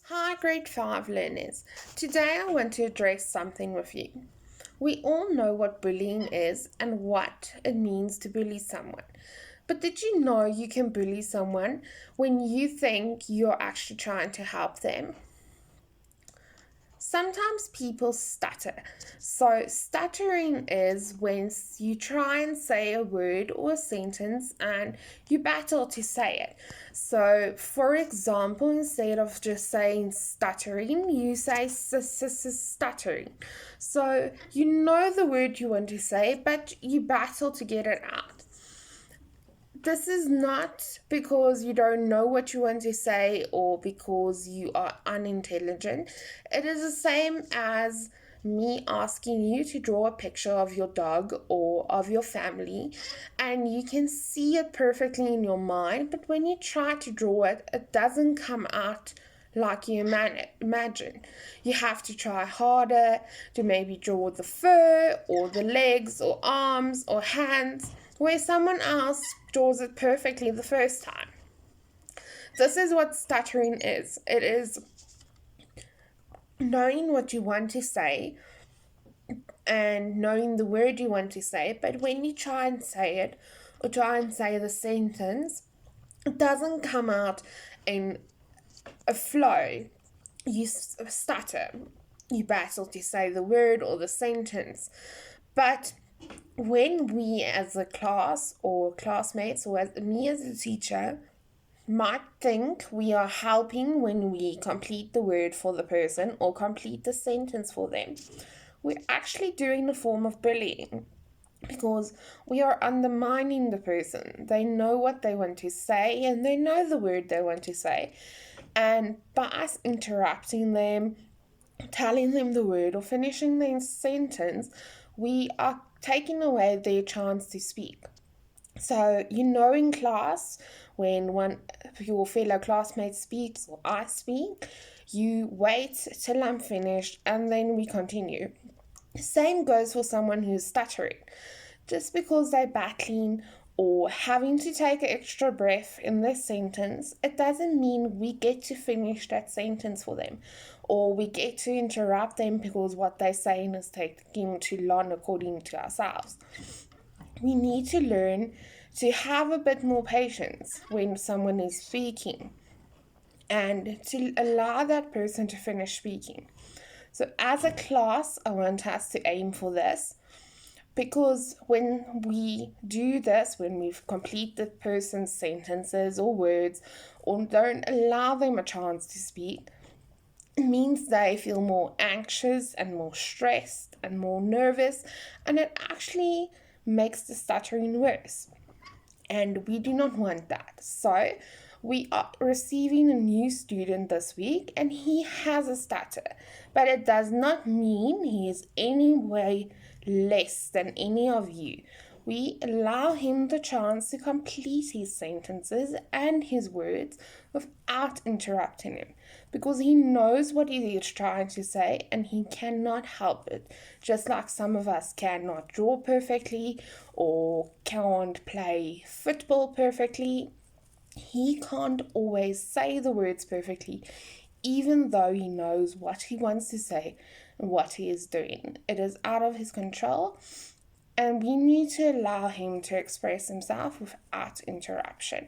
Hi, grade 5 learners. Today I want to address something with you. We all know what bullying is and what it means to bully someone. But did you know you can bully someone when you think you're actually trying to help them? Sometimes people stutter. So, stuttering is when you try and say a word or a sentence and you battle to say it. So, for example, instead of just saying stuttering, you say stuttering. So, you know the word you want to say, but you battle to get it out. This is not because you don't know what you want to say or because you are unintelligent. It is the same as me asking you to draw a picture of your dog or of your family, and you can see it perfectly in your mind, but when you try to draw it, it doesn't come out like you imagine. You have to try harder to maybe draw the fur or the legs or arms or hands where someone else draws it perfectly the first time. This is what stuttering is. It is knowing what you want to say and knowing the word you want to say, but when you try and say it or try and say the sentence, it doesn't come out in a flow. You stutter, you battle to say the word or the sentence. But when we as a class or classmates or as me as a teacher might think we are helping when we complete the word for the person or complete the sentence for them, we're actually doing a form of bullying because we are undermining the person. They know what they want to say and they know the word they want to say. And by us interrupting them, telling them the word, or finishing their sentence, we are taking away their chance to speak. So, in class, when one of your fellow classmates speaks or I speak, you wait till I'm finished and then we continue. Same goes for someone who's stuttering. Just because they're battling or having to take an extra breath in their sentence, it doesn't mean we get to finish that sentence for them or we get to interrupt them because what they're saying is taking too long according to ourselves. We need to learn to have a bit more patience when someone is speaking and to allow that person to finish speaking. So, as a class, I want us to aim for this because when we do this, when we've completed the person's sentences or words or don't allow them a chance to speak, it means they feel more anxious and more stressed and more nervous, and it actually makes the stuttering worse. And we do not want that. So, we are receiving a new student this week and he has a stutter, but it does not mean he is any way less than any of you. We allow him the chance to complete his sentences and his words without interrupting him because he knows what he is trying to say and he cannot help it. Just like some of us cannot draw perfectly or can't play football perfectly, he can't always say the words perfectly, even though he knows what he wants to say and what he is doing. It is out of his control, and we need to allow him to express himself without interruption.